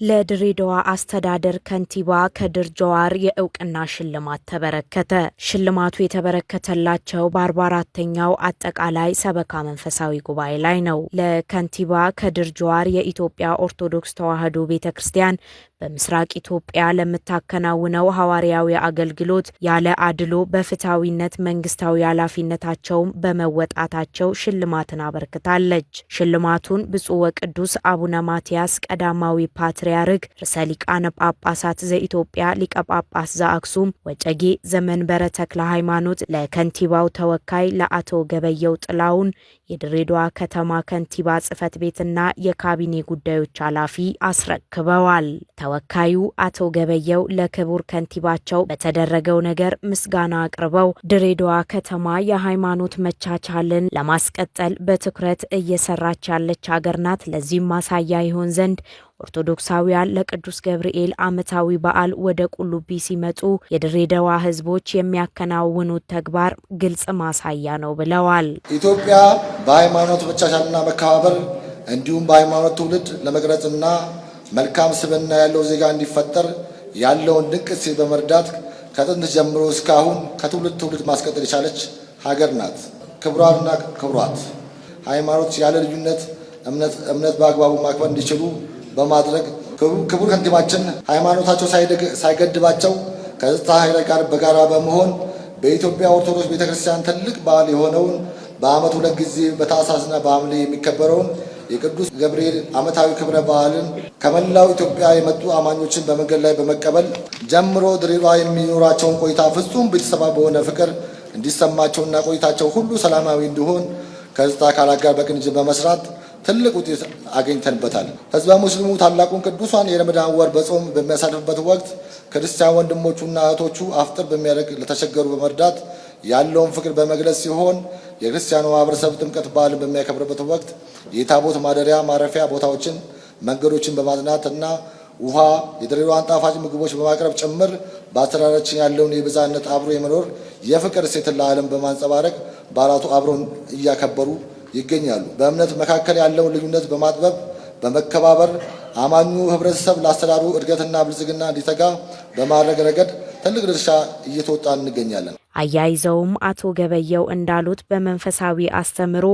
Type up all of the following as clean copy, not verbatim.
ለድሬዳዋ አስተዳደር ከንቲባ ከድር ጀዋር የእውቅና ሽልማት ተበረከተ። ሽልማቱ የተበረከተላቸው በ44ኛው አጠቃላይ ሰበካ መንፈሳዊ ጉባኤ ላይ ነው። ለከንቲባ ከድር ጀዋር የኢትዮጵያ ኦርቶዶክስ ተዋሕዶ ቤተክርስቲያን በምስራቅ ኢትዮጵያ ለምታከናውነው ሐዋርያዊ አገልግሎት ያለ አድሎ በፍትሐዊነት መንግስታዊ ኃላፊነታቸውን በመወጣታቸው ሽልማትን አበርክታለች። ሽልማቱን ብፁዕ ወቅዱስ አቡነ ማትያስ ቀዳማዊ ፓትርያርክ ርዕሰ ሊቃነ ጳጳሳት ዘኢትዮጵያ ሊቀ ጳጳስ ዘአክሱም ወጨጌ ዘመንበረ ተክለ ሃይማኖት ለከንቲባው ተወካይ ለአቶ ገበየው ጥላውን የድሬዳዋ ከተማ ከንቲባ ጽሕፈት ቤትና የካቢኔ ጉዳዮች ኃላፊ አስረክበዋል። ተወካዩ አቶ ገበየው ለክቡር ከንቲባቸው በተደረገው ነገር ምስጋና አቅርበው ድሬዳዋ ከተማ የሃይማኖት መቻቻልን ለማስቀጠል በትኩረት እየሰራች ያለች ሀገር ናት። ለዚህም ማሳያ ይሆን ዘንድ ኦርቶዶክሳውያን ለቅዱስ ገብርኤል ዓመታዊ በዓል ወደ ቁልቢ ሲመጡ የድሬዳዋ ሕዝቦች የሚያከናውኑት ተግባር ግልጽ ማሳያ ነው ብለዋል። ኢትዮጵያ በሃይማኖት መቻቻልና መከባበር እንዲሁም በሃይማኖት ትውልድ ለመቅረጽና መልካም ስብዕና ያለው ዜጋ እንዲፈጠር ያለውን ድንቅ እሴት በመርዳት ከጥንት ጀምሮ እስካሁን ከትውልድ ትውልድ ማስቀጠል የቻለች ሀገር ናት። ክቡራንና ክቡራት፣ ሃይማኖት ያለ ልዩነት እምነት በአግባቡ ማክበር እንዲችሉ በማድረግ ክቡር ከንቲባችን ሃይማኖታቸው ሳይገድባቸው ከጸጥታ ኃይላት ጋር በጋራ በመሆን በኢትዮጵያ ኦርቶዶክስ ቤተክርስቲያን ትልቅ በዓል የሆነውን በዓመት 2 ጊዜ በታኅሳስና በሐምሌ የሚከበረውን የቅዱስ ገብርኤል ዓመታዊ ክብረ በዓልን ከመላው ኢትዮጵያ የመጡ አማኞችን በመንገድ ላይ በመቀበል ጀምሮ ድሬዳዋ የሚኖራቸውን ቆይታ ፍጹም ቤተሰባዊ በሆነ ፍቅር እንዲሰማቸውና ቆይታቸው ሁሉ ሰላማዊ እንዲሆን ከጸጥታ አካላት ጋር በቅንጅት በመስራት ትልቅ ውጤት አገኝተንበታል። ህዝበ ሙስሊሙ ታላቁን ቅዱሳን የረመዳን ወር በጾም በሚያሳልፍበት ወቅት ክርስቲያን ወንድሞቹና እህቶቹ አፍጥር በሚያደርግ ለተቸገሩ በመርዳት ያለውን ፍቅር በመግለጽ ሲሆን የክርስቲያኑ ማህበረሰብ ጥምቀት በዓልን በሚያከብርበት ወቅት የታቦት ማደሪያ ማረፊያ ቦታዎችን፣ መንገዶችን በማጽናትና ውሃ፣ የድሬዳዋን ጣፋጭ ምግቦች በማቅረብ ጭምር በአስተዳደራችን ያለውን የብዝሃነት አብሮ የመኖር የፍቅር እሴትን ለዓለም በማንጸባረቅ በዓላቱ አብረውን እያከበሩ ይገኛሉ። በእምነት መካከል ያለውን ልዩነት በማጥበብ በመከባበር አማኙ ህብረተሰብ ለአስተዳደሩ እድገትና ብልጽግና እንዲተጋ በማድረግ ረገድ ትልቅ ድርሻ እየተወጣ እንገኛለን። አያይዘውም አቶ ገበየው እንዳሉት በመንፈሳዊ አስተምሮ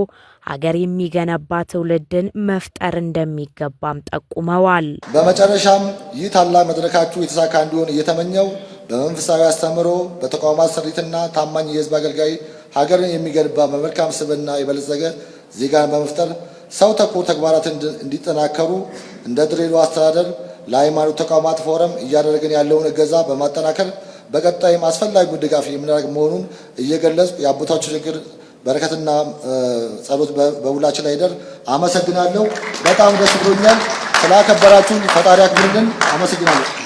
ሀገር የሚገነባ ትውልድን መፍጠር እንደሚገባም ጠቁመዋል። በመጨረሻም ይህ ታላቅ መድረካችሁ የተሳካ እንዲሆን እየተመኘው በመንፈሳዊ አስተምሮ በተቋማት ስሪትና ታማኝ የህዝብ አገልጋይ ሀገርን የሚገነባ በመልካም ስብዕና የበለጸገ ዜጋን በመፍጠር ሰው ተኮር ተግባራትን እንዲጠናከሩ እንደ ድሬዳዋ አስተዳደር ለሃይማኖት ተቋማት ፎረም እያደረገን ያለውን እገዛ በማጠናከር በቀጣይም አስፈላጊውን ድጋፍ የምናደርግ መሆኑን እየገለጽኩ የአባቶቻችን ችግር በረከትና ጸሎት በሁላችን ላይ ይደር። አመሰግናለሁ። በጣም ደስ ብሎኛል። ስላከበራችሁን ፈጣሪ ያክብርልን። አመሰግናለሁ።